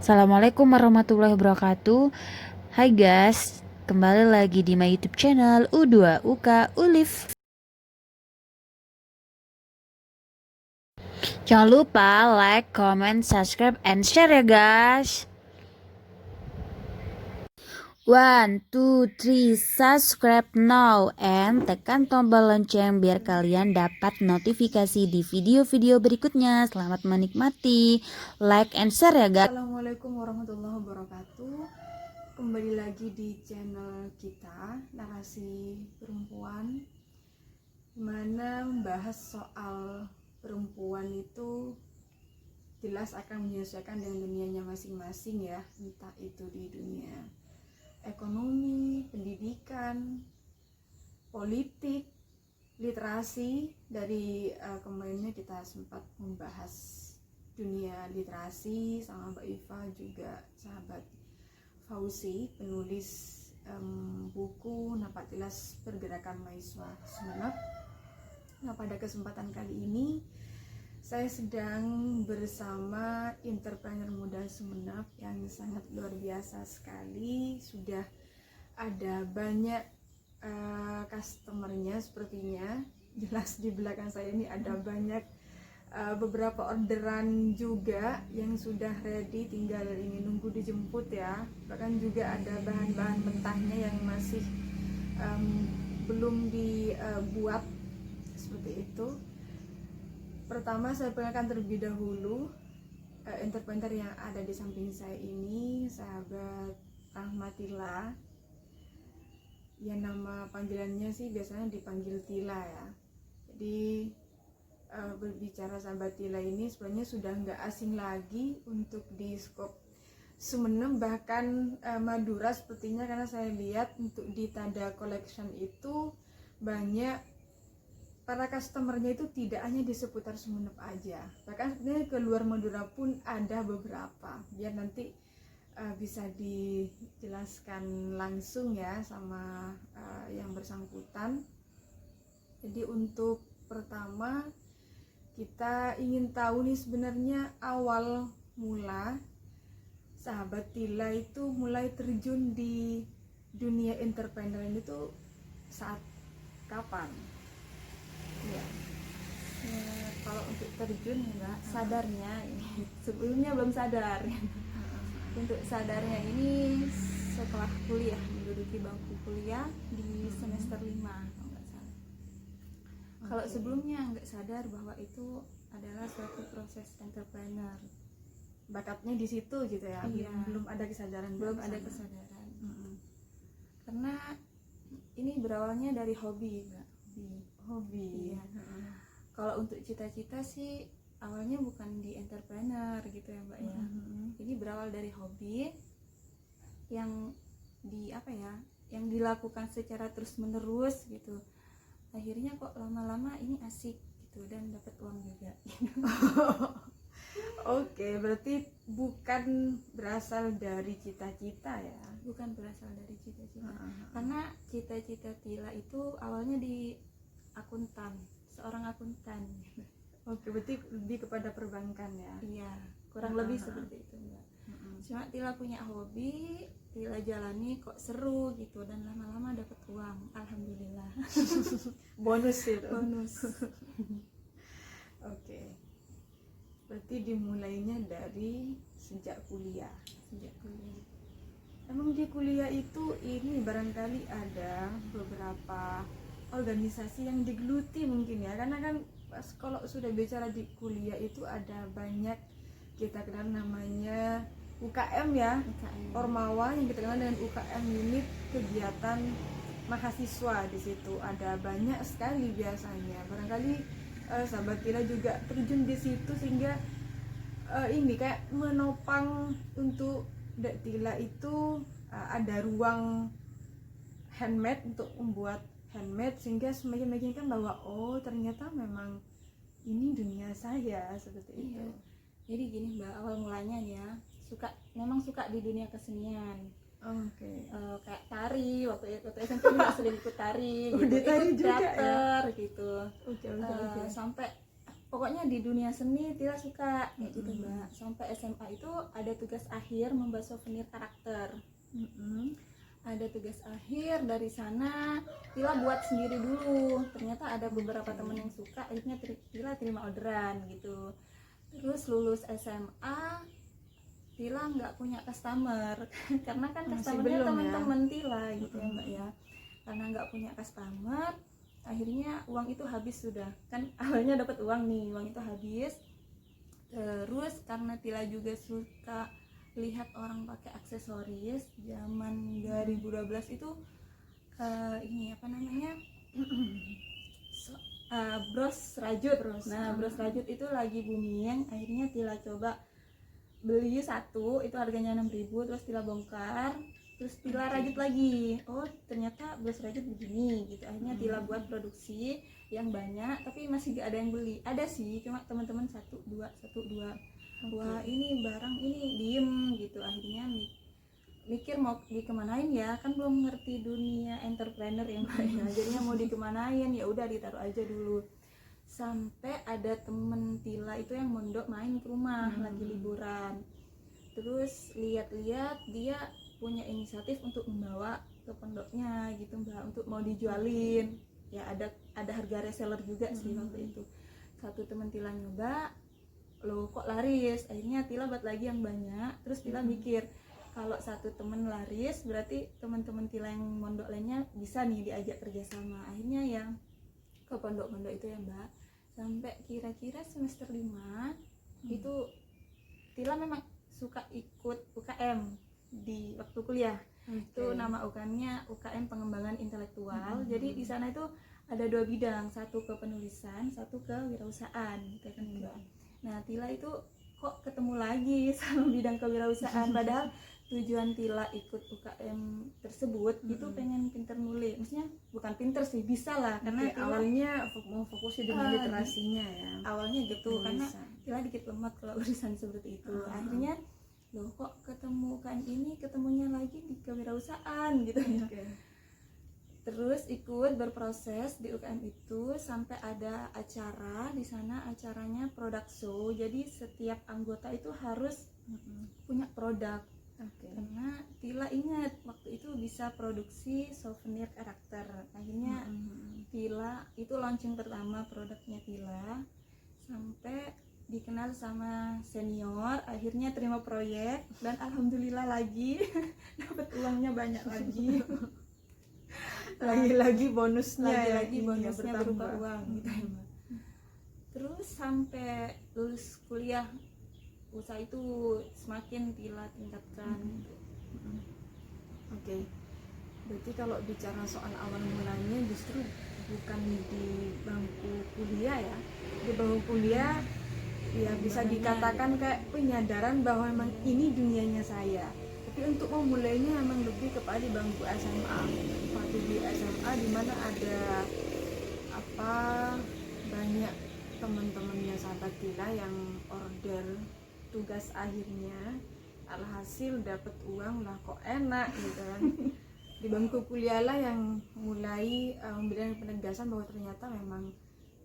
Assalamualaikum warahmatullahi wabarakatuh. Hai guys, kembali lagi di my YouTube channel U2UK Ulif. Jangan lupa like, comment, subscribe, and share ya guys. 1, 2, 3, subscribe now and tekan tombol lonceng biar kalian dapat notifikasi di video-video berikutnya. Selamat menikmati. Like and share ya guys. Assalamualaikum warahmatullahi wabarakatuh. Kembali lagi di channel kita Narasi Perempuan, dimana membahas soal perempuan itu jelas akan menyesuaikan dengan dunianya masing-masing ya, entah itu di dunia ekonomi, pendidikan, politik, literasi. Dari kemarinnya kita sempat membahas dunia literasi sama Mbak Iva, juga sahabat Fauzi, penulis buku Napak Tilas Pergerakan Mahasiswa Sumeneb. Nah, pada kesempatan kali ini saya sedang bersama entrepreneur muda Sumeneb yang sangat luar biasa sekali. Sudah ada banyak customernya sepertinya. Jelas di belakang saya ini ada banyak beberapa orderan juga yang sudah ready, tinggal ini nunggu dijemput ya. Bahkan juga ada bahan-bahan mentahnya yang masih belum dibuat seperti itu. Pertama saya perkenalkan terlebih dahulu entrepreneur yang ada di samping saya ini, sahabat Rahmatilla. Ya, nama panggilannya sih biasanya dipanggil Tila ya. Jadi berbicara sahabat Tila ini sebenarnya sudah nggak asing lagi untuk di skop Sumeneb, bahkan Madura sepertinya, karena saya lihat untuk di Tada Collection itu banyak para customernya itu tidak hanya di seputar Sumeneb aja, bahkan sebenarnya ke luar Madura pun ada beberapa. Biar nanti bisa dijelaskan langsung ya sama yang bersangkutan. Jadi untuk pertama kita ingin tahu nih, sebenarnya awal mula sahabat Tila itu mulai terjun di dunia entrepreneur ini tuh saat kapan? Ya, kalau untuk terjun enggak sadarnya ini sebelumnya belum sadar. Untuk sadarnya ini setelah kuliah, menduduki bangku kuliah di semester 5 kalau nggak salah. Kalau sebelumnya nggak sadar bahwa itu adalah suatu proses entrepreneur. Bakatnya di situ gitu ya. Iya. Belum ada kesadaran. Belum ada kesadaran. Karena ini berawalnya dari hobi, Mbak. Hobi. Iya. Kalau untuk cita-cita sih awalnya bukan di entrepreneur gitu ya, Mbak ya. Jadi berawal dari hobi yang yang dilakukan secara terus-menerus gitu. Akhirnya kok lama-lama ini asik gitu dan dapat uang juga. Oke, berarti bukan berasal dari cita-cita ya? Bukan berasal dari cita-cita. Karena cita-cita Tila itu awalnya di akuntan, seorang akuntan. Oke, berarti lebih kepada perbankan ya? Iya, kurang lebih seperti itu, Mbak. Cuma Tila punya hobi, Tila jalani kok seru gitu, dan lama-lama dapat uang, alhamdulillah. Bonus itu. Bonus. Oke. Berarti dimulainya dari sejak kuliah. Emang di kuliah itu ini barangkali ada beberapa organisasi yang digeluti mungkin ya, karena kan pas kalau sudah bicara di kuliah itu ada banyak kita kenal namanya UKM ya, Ormawa yang kita kenal dengan UKM, unit kegiatan mahasiswa. Di situ ada banyak sekali biasanya. Barangkali sahabat Tila juga terjun di situ sehingga ini kayak menopang untuk Dek Tila itu ada ruang handmade untuk membuat handmade, sehingga semakin meyakinkan bahwa oh ternyata memang ini dunia saya seperti itu. Jadi gini Mbak, awal mulanya ya memang suka di dunia kesenian. Oke. Kayak tari, waktu SMP juga sering ikut tari, gitu. Ikut tari juga teater ya? Gitu. Oke. Sampai pokoknya di dunia seni Tila suka kayak gitu Mbak. Sampai SMA itu ada tugas akhir membuat souvenir karakter. Ada tugas akhir, dari sana Tila buat sendiri dulu. Ternyata ada beberapa temen yang suka, akhirnya Tila terima orderan gitu. Terus lulus SMA Tila nggak punya customer karena kan customernya teman-teman Tila gitu ya Mbak ya. Karena nggak punya customer, akhirnya uang itu habis sudah. Kan awalnya dapat uang nih, uang itu habis. Terus karena Tila juga suka lihat orang pakai aksesoris zaman 2012 itu, ini apa namanya, bros rajut. Nah, bros rajut itu lagi booming. Akhirnya Tila coba beli satu, itu harganya 6.000, terus Tila bongkar, terus Tila rajut lagi. Oh ternyata bros rajut begini gitu. Akhirnya Tila buat produksi yang banyak, tapi masih gak ada yang beli. Ada sih, cuma teman-teman satu dua. Wah ini barang ini diem gitu. Akhirnya mikir mau dikemanain ya, kan belum ngerti dunia entrepreneur ya Mbak ya. Jadinya mau dikemanain, ya udah ditaruh aja dulu. Sampai ada temen Tila itu yang mondok main ke rumah lagi liburan. Terus lihat-lihat dia punya inisiatif untuk membawa ke pondoknya gitu Mbak, untuk mau dijualin. Ya ada harga reseller juga sih waktu itu. Satu temen Tila nyoba, loh kok laris. Akhirnya Tila buat lagi yang banyak. Terus Tila mikir, kalau satu temen laris berarti teman-teman Tila yang mondok lainnya bisa nih diajak kerjasama. Akhirnya yang ke pondok-pondok itu ya Mbak, sampai kira-kira semester 5 itu Tila memang suka ikut UKM di waktu kuliah. Itu nama UKM-nya UKM Pengembangan Intelektual. Jadi di sana itu ada 2 bidang, satu ke penulisan, satu ke wirausahaan gitu kan Mbak. Nah Tila itu kok ketemu lagi sama bidang kewirausahaan, padahal tujuan Tila ikut UKM tersebut itu pengen pinter nulis. Maksudnya bukan pinter sih, bisa lah, karena Tila, awalnya mau fokusnya dengan literasinya ya. Awalnya gitu, karena Tila dikit lemot kalau urusan seperti itu. Akhirnya loh kok ketemu UKM ini, ketemunya lagi di kewirausahaan gitu ya. Terus ikut berproses di UKM itu sampai ada acara di sana, acaranya product show. Jadi setiap anggota itu harus punya produk. Karena Tila ingat waktu itu bisa produksi souvenir karakter. Akhirnya Tila itu launching pertama produknya Tila, sampai dikenal sama senior. Akhirnya terima proyek dan alhamdulillah lagi dapat uangnya banyak lagi. Lagi-lagi bonusnya bonusnya berupa uang gitu ya Mbak. Terus sampai lulus kuliah, usaha itu semakin Tila tingkatkan gitu. Oke. Berarti kalau bicara soal awal mulanya justru bukan di bangku kuliah ya. Di bangku kuliah ya bisa dikatakan kayak penyadaran bahwa memang ini dunianya saya. Tapi untuk memulainya memang lebih kepada di bangku SMA. Waktu di SMA di mana ada banyak teman-temannya sahabat Tila yang order tugas akhirnya, alhasil dapat uang lah, kok enak gitu kan. Di bangku kuliah lah yang mulai memberikan penegasan bahwa ternyata memang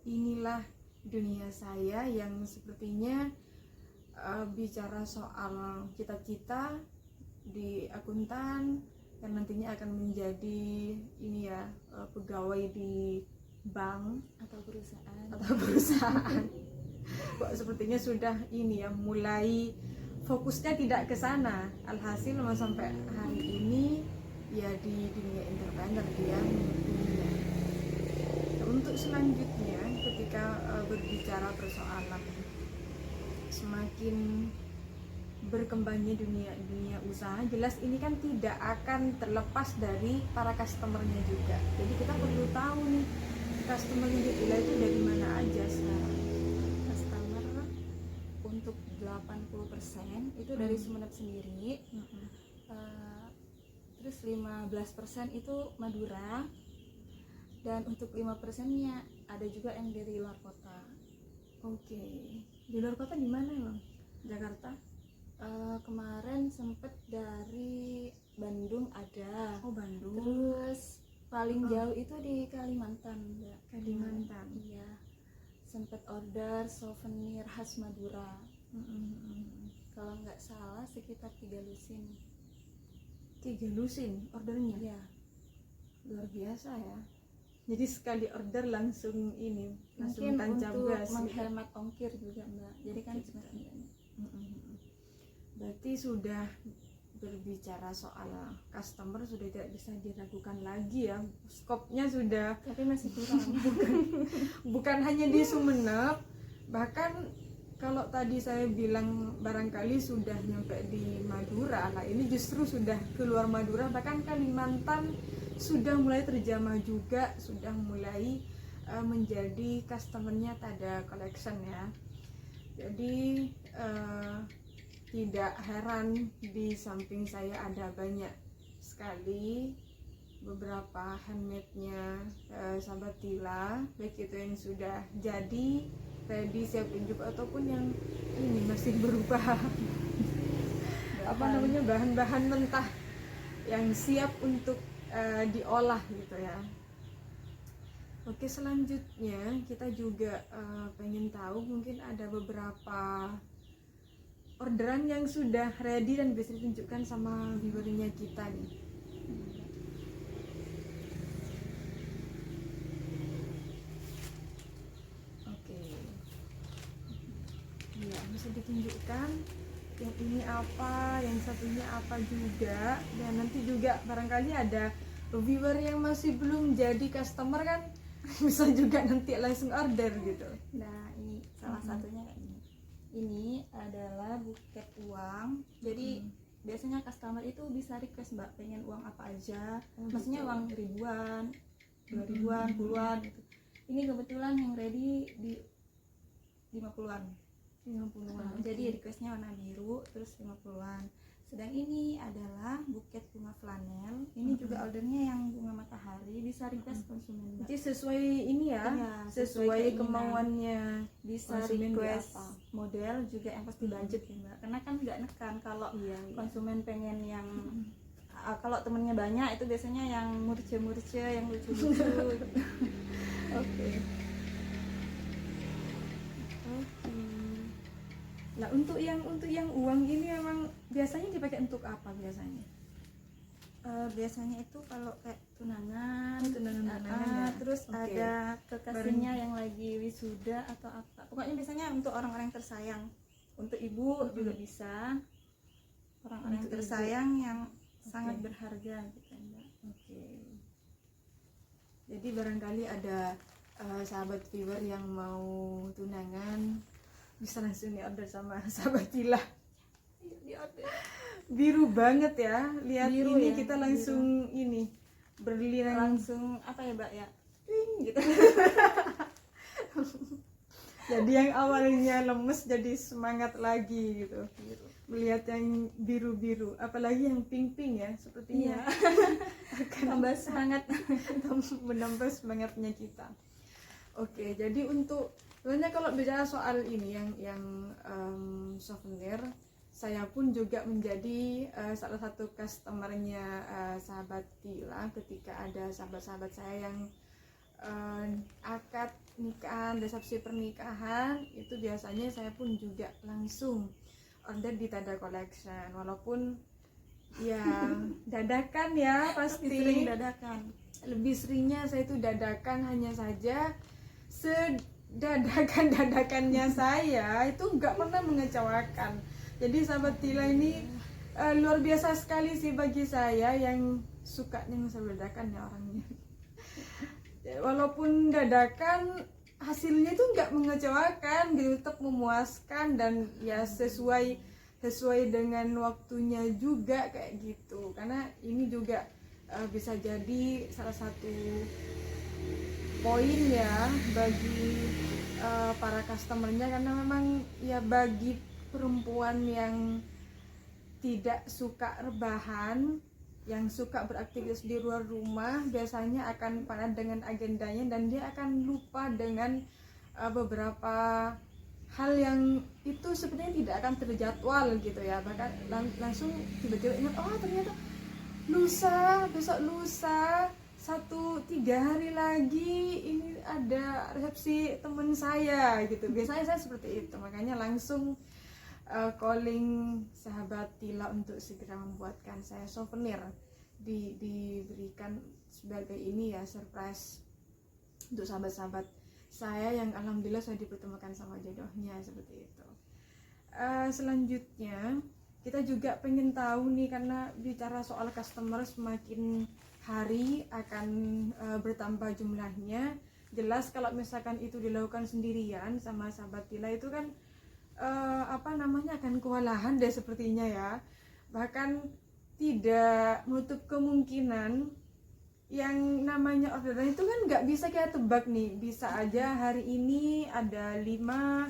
inilah dunia saya, yang sepertinya bicara soal cita-cita di akuntan yang nantinya akan menjadi ini ya, pegawai di bank atau perusahaan. Kok sepertinya sudah ini ya, mulai fokusnya tidak ke sana. Alhasil sampai hari ini ya di dunia entrepreneur dia menekuninya. Untuk selanjutnya ketika berbicara persoalan semakin berkembangnya dunia usaha, jelas ini kan tidak akan terlepas dari para customernya juga. Jadi kita perlu tahu nih customernya di Tila itu dari mana aja sekarang. Customer untuk 80% itu dari Sumeneb sendiri. Terus 15% itu Madura, dan untuk 5%-nya ada juga yang dari luar kota. Oke. Di luar kota di mana emang? Jakarta? Kemarin sempet dari Bandung ada. Oh Bandung. Terus paling jauh itu di Kalimantan, Mbak. Kalimantan. Iya. sempat order souvenir khas Madura. Kalau nggak salah sekitar 3 lusin. 3 lusin ordernya. Ya, Luar biasa ya. Jadi sekali order langsung ini, langsung mungkin tancap untuk gas gitu. menghemat ongkir juga Mbak. Jadi kan Ongkir juga. sebenarnya Berarti sudah berbicara soal customer sudah tidak bisa diragukan lagi ya. Skopnya sudah tapi masih kurang. bukan hanya di Sumeneb, bahkan kalau tadi saya bilang barangkali sudah nyampe di Madura, lah ini justru sudah keluar Madura, bahkan Kalimantan sudah mulai terjamah juga, sudah mulai menjadi customernya Tada Collection ya. Jadi tidak heran di samping saya ada banyak sekali beberapa handmade-nya sahabat Tila, baik itu yang sudah jadi ready siap unjuk ataupun yang ini masih berupa apa namanya bahan-bahan mentah yang siap untuk diolah gitu ya. Oke, selanjutnya kita juga pengen tahu mungkin ada beberapa orderan yang sudah ready dan bisa ditunjukkan sama viewernya kita nih. Oke. Ya, bisa ditunjukkan yang ini apa, yang satunya apa juga, dan nanti juga barangkali ada viewer yang masih belum jadi customer kan bisa juga nanti langsung order gitu. Nah, ini salah satunya kayak ini. Ini adalah buket uang. Jadi biasanya customer itu bisa request Mbak pengen uang apa aja. Maksudnya uang ribuan, 2 ribuan, puluhan gitu. Ini kebetulan yang ready di 50-an. 50-an. Jadi requestnya warna biru terus 50-an. Sedang ini adalah buket bunga flanel. Ini juga ordernya yang bunga matahari, bisa request konsumen Mbak. Jadi sesuai ini ya, Iya, sesuai keinginan. kemauannya Bisa konsumen request apa. model juga yang pasti budget ya Mbak. Karena kan nggak nekan kalau Iya. konsumen pengen yang kalau temennya banyak itu biasanya yang murce-murce, yang lucu-lucu. Oke. Nah, untuk yang uang ini memang biasanya dipakai untuk apa biasanya? Biasanya itu kalau kayak tunangan, Tunangan ya. terus Oke. ada kekasihnya yang lagi wisuda atau apa. Pokoknya biasanya untuk orang-orang tersayang. Untuk ibu juga bisa. Orang-orang Untuk ibu. tersayang yang sangat Oke. berharga gitu Mbak. Oke. Jadi barangkali ada sahabat viewer yang mau tunangan bisa langsung di order sama sahabat Tila. Di order. Biru banget ya. Lihat Biru ini ya, kita langsung ini berlinang. Langsung apa ya Mbak ya? Ting gitu. Jadi yang awalnya lemes jadi semangat lagi gitu. Melihat yang biru-biru, apalagi yang pink-pink ya, sepertinya Tambah semangat. menambah semangatnya kita. Oke, jadi untuk sebenarnya kalau bicara soal ini yang souvenir, saya pun juga menjadi salah satu customernya sahabat Tila ketika ada sahabat-sahabat saya yang akad nikahan, resepsi pernikahan, itu biasanya saya pun juga langsung order di Tada Collection, walaupun ya dadakan ya pasti. Sering dadakan. Lebih seringnya saya itu dadakan, hanya saja sedadakan-dadakannya saya itu nggak pernah mengecewakan. Jadi sahabat Tila ini luar biasa sekali sih bagi saya, yang suka yang selalu dadakan ya orangnya. Walaupun dadakan hasilnya itu nggak mengecewakan gitu, tetap memuaskan dan ya sesuai dengan waktunya juga kayak gitu. Karena ini juga bisa jadi salah satu poin ya bagi para customernya, karena memang ya bagi perempuan yang tidak suka rebahan, yang suka beraktivitas di luar rumah, biasanya akan padat dengan agendanya dan dia akan lupa dengan beberapa hal yang itu sebenarnya tidak akan terjadwal gitu ya. Bahkan langsung tiba-tiba ingat, oh ternyata besok lusa 3 hari lagi ini ada resepsi temen saya gitu. Biasanya saya seperti itu, makanya langsung calling sahabat Tila untuk segera membuatkan saya souvenir, diberikan sebagai ini ya, surprise untuk sahabat-sahabat saya yang alhamdulillah saya dipertemukan sama jodohnya, seperti itu. Selanjutnya kita juga pengen tahu nih, karena bicara soal customer semakin hari akan bertambah jumlahnya. Jelas kalau misalkan itu dilakukan sendirian sama sahabat Tila itu kan akan kewalahan deh sepertinya ya. Bahkan tidak menutup kemungkinan yang namanya orderan itu kan nggak bisa kita tebak nih, bisa aja hari ini ada 5,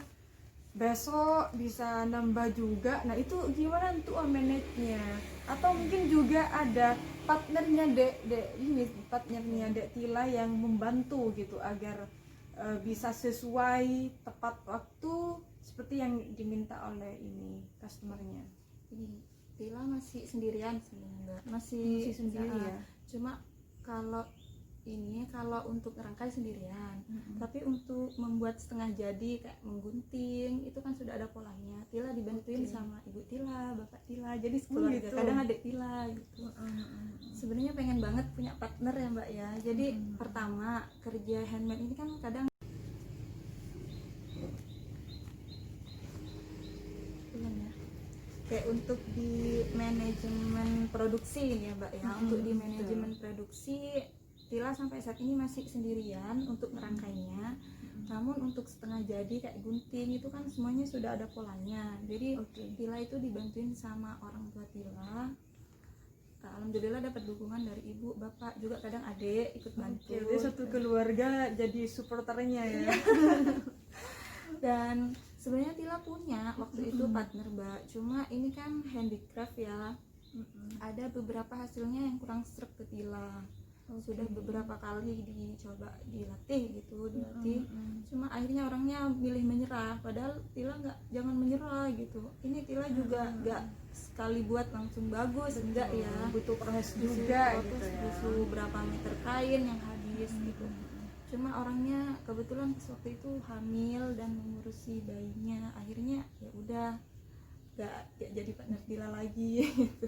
besok bisa nambah juga. Nah itu gimana untuk manage-nya? Atau mungkin juga ada partnernya partnernya Dek Tila yang membantu gitu agar bisa sesuai tepat waktu seperti yang diminta oleh ini customernya. Ini Tila masih sendirian sebenarnya, masih sendiri ya. Cuma kalau untuk ngerangkai sendirian, tapi untuk membuat setengah jadi kayak menggunting itu kan sudah ada polanya. Tila dibantuin sama ibu Tila, bapak Tila, jadi sekeluarga gitu. kadang adik Tila gitu. Sebenarnya pengen banget punya partner ya Mbak ya. Jadi pertama kerja handmade ini kan kadang ya, kayak untuk di manajemen produksi ini ya Mbak ya. Untuk di manajemen produksi Tila sampai saat ini masih sendirian untuk merangkainya. Namun untuk setengah jadi kayak gunting itu kan semuanya sudah ada polanya. Jadi Tila itu dibantuin sama orang tua Tila. Alhamdulillah dapat dukungan dari ibu, bapak, juga kadang adik ikut bantu. Jadi satu keluarga jadi supporternya ya. Dan sebenarnya Tila punya waktu itu partner Mbak. Cuma ini kan handicraft ya. Ada beberapa hasilnya yang kurang serk ke Tila. Sudah beberapa kali dicoba dilatih, cuma akhirnya orangnya milih menyerah. Padahal Tila jangan menyerah gitu. Ini Tila juga nggak sekali buat langsung bagus, enggak ya, butuh proses juga gitu ya. butuh berapa meter kain yang habis gitu. Cuma orangnya kebetulan waktu itu hamil dan mengurusi bayinya, akhirnya ya udah nggak jadi partner Tila lagi gitu.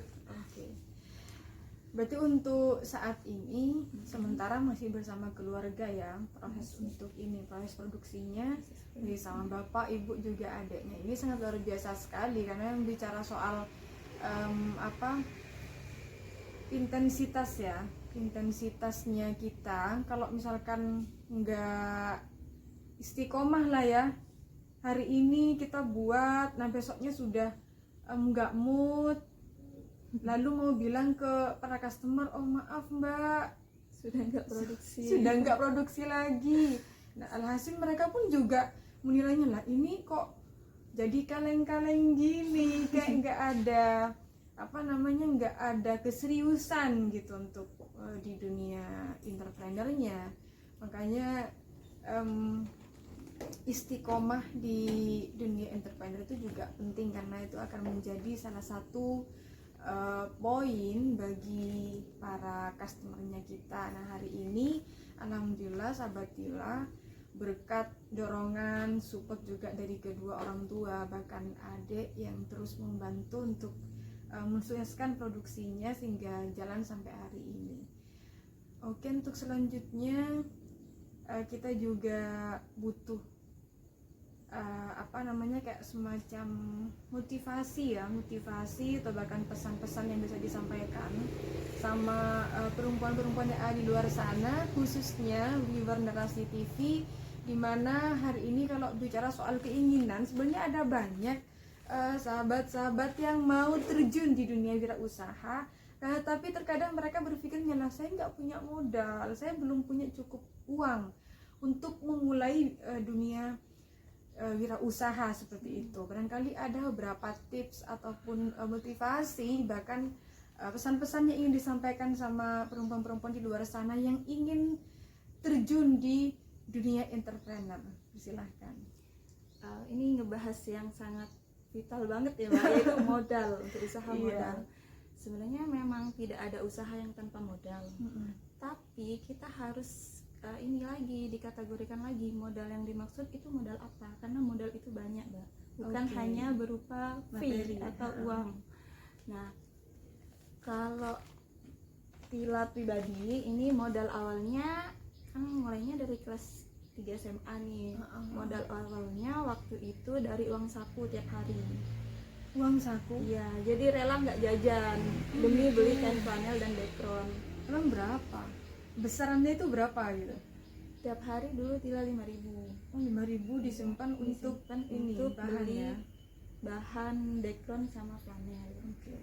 Berarti untuk saat ini sementara masih bersama keluarga ya, proses untuk ini, proses produksinya jadi sama bapak, ibu, juga adiknya. Ini sangat luar biasa sekali, karena yang bicara soal intensitas ya, intensitasnya kita kalau misalkan nggak istiqomah lah ya, hari ini kita buat, nah besoknya sudah nggak mood, lalu mau bilang ke para customer, oh maaf mbak, sudah nggak produksi lagi. Nah alhasil mereka pun juga menilainya, lah ini kok jadi kaleng-kaleng gini, kayak nggak ada nggak ada keseriusan gitu untuk di dunia entrepreneurnya. Makanya istiqomah di dunia entrepreneur itu juga penting, karena itu akan menjadi salah satu poin bagi para customernya kita. Nah hari ini alhamdulillah sahabat Tila, berkat dorongan support juga dari kedua orang tua bahkan adik yang terus membantu untuk mensukseskan produksinya sehingga jalan sampai hari ini. Oke, untuk selanjutnya kita juga butuh kayak semacam motivasi atau bahkan pesan-pesan yang bisa disampaikan sama perempuan-perempuan yang ada di luar sana, khususnya viewer Narasi TV, dimana hari ini kalau bicara soal keinginan sebenarnya ada banyak sahabat-sahabat yang mau terjun di dunia wirausaha, tapi terkadang mereka berpikirnya, lah saya nggak punya modal, saya belum punya cukup uang untuk memulai dunia wirausaha seperti itu. Barangkali ada beberapa tips ataupun motivasi, bahkan pesan-pesan yang ingin disampaikan sama perempuan-perempuan di luar sana yang ingin terjun di dunia entrepreneur. Silahkan. Ini ngebahas yang sangat vital banget ya Mbak, yaitu modal, untuk usaha modal. Sebenarnya memang tidak ada usaha yang tanpa modal. tapi kita harus ini lagi dikategorikan lagi modal yang dimaksud itu modal apa, karena modal itu banyak, Mbak, bukan Oke. hanya berupa Materi, fee atau ha-ha. uang. Nah, kalau Tila pribadi ini modal awalnya kan mulainya dari kelas 3 SMA nih. Modal awalnya waktu itu dari uang saku tiap hari. Uang saku Iya, jadi rela nggak jajan demi beli kain flanel dan background. emang berapa? Besarannya itu berapa gitu? Tiap hari dulu Tila 5.000. Oh, 5.000 disimpan untuk Disimpan ini untuk bahan beli ya. bahan background sama flanel. Oke.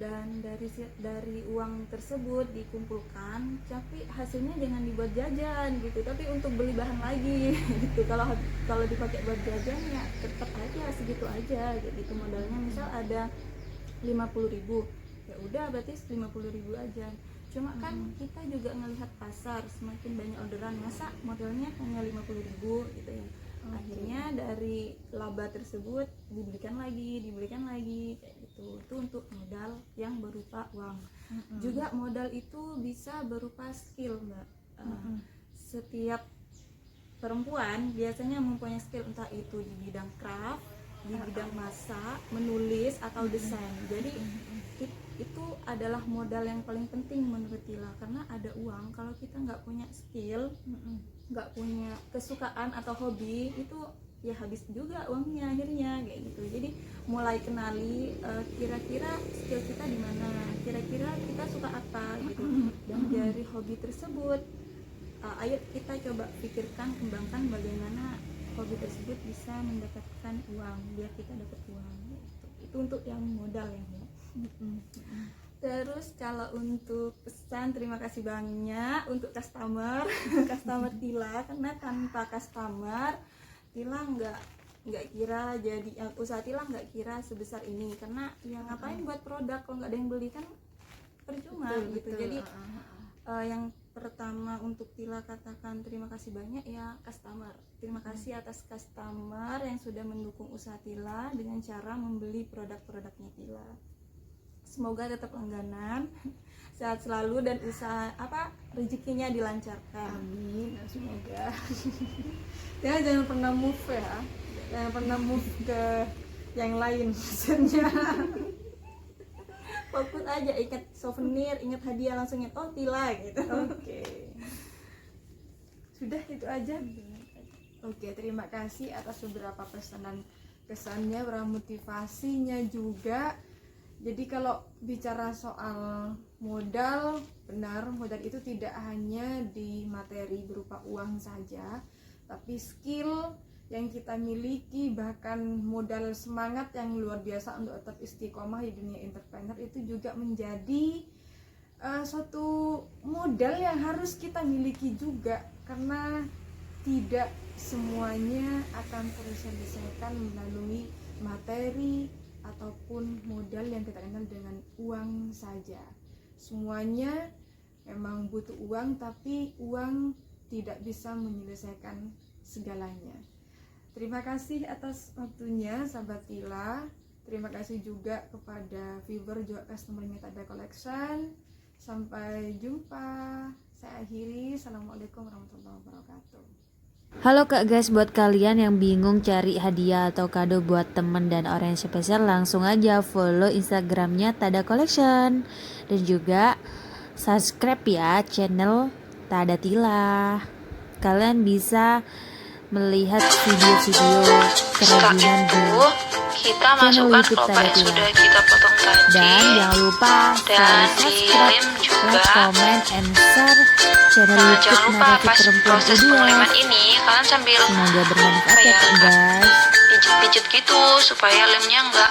Dan dari uang tersebut dikumpulkan, tapi hasilnya jangan dibuat jajan gitu, tapi untuk beli bahan lagi gitu. Kalau dipakai buat jajan ya tetap aja segitu aja gitu modalnya. Misal ada 50.000, ya udah berarti 50.000 aja. Cuma kan kita juga ngelihat pasar, semakin banyak orderan, masa modelnya hanya 50.000 gitu ya. Akhirnya dari laba tersebut dibelikan lagi kayak gitu. Itu untuk modal yang berupa uang. Juga modal itu bisa berupa skill, Mbak. Setiap perempuan biasanya mempunyai skill, entah itu di bidang craft, di bidang masak, menulis atau desain. Jadi itu adalah modal yang paling penting menurut Tila, karena ada uang. Kalau kita nggak punya skill, nggak punya kesukaan atau hobi, itu ya habis juga uangnya akhirnya kayak gitu. Jadi mulai kenali kira-kira skill kita di mana, kira-kira kita suka apa gitu, dan dari hobi tersebut ayo kita coba pikirkan, kembangkan bagaimana hobi tersebut bisa mendapatkan uang, biar kita dapat uang gitu. Itu untuk yang modal ya, Mbak. Terus kalau untuk pesan, terima kasih banyak untuk customer Tila, karena tanpa customer Tila nggak kira jadi usaha Tila nggak kira sebesar ini, karena ya ngapain buat produk kalau nggak ada yang beli kan percuma gitu. Jadi yang pertama untuk Tila katakan terima kasih banyak ya customer. Terima kasih atas customer yang sudah mendukung usaha Tila dengan cara membeli produk-produknya Tila. Semoga tetap langganan, sehat selalu, dan usaha rezekinya dilancarkan. Amin, semoga. Jangan pernah move ya, jangan pernah move ke yang lain maksudnya. Fokus aja, ingat souvenir, ingat hadiah, langsung ingat oh Tila gitu. Oke. Sudah itu aja. Oke, terima kasih atas beberapa pesan dan kesannya, motivasinya juga. Jadi kalau bicara soal modal, benar, modal itu tidak hanya di materi berupa uang saja, tapi skill yang kita miliki, bahkan modal semangat yang luar biasa untuk tetap istiqomah di dunia entrepreneur itu juga menjadi suatu modal yang harus kita miliki juga, karena tidak semuanya akan terselesaikan melalui materi ataupun modal yang kita kenal dengan uang saja. Semuanya memang butuh uang, tapi uang tidak bisa menyelesaikan segalanya. Terima kasih atas waktunya sahabat Tila. Terima kasih juga kepada viewer juga customernya Tada Collection. Sampai jumpa. Saya akhiri. Assalamualaikum warahmatullahi wabarakatuh. Halo Kak guys, buat kalian yang bingung cari hadiah atau kado buat temen dan orang yang spesial, langsung aja follow Instagramnya Tada Collection. Dan juga subscribe ya channel Tada Tila. Kalian bisa melihat video-video kerajinan di kita channel masukkan YouTube kelapa Tada yang Tila. sudah kita potong tadi, Dan jangan lupa dan subscribe, dilem juga. like, comment, and share channel Nah, YouTube jangan lupa Narasi pas Perempuan proses Kedua. pengeleman ini kalian sambil Semoga bermanfaat ya kayak guys. pijet-pijet gitu supaya lemnya nggak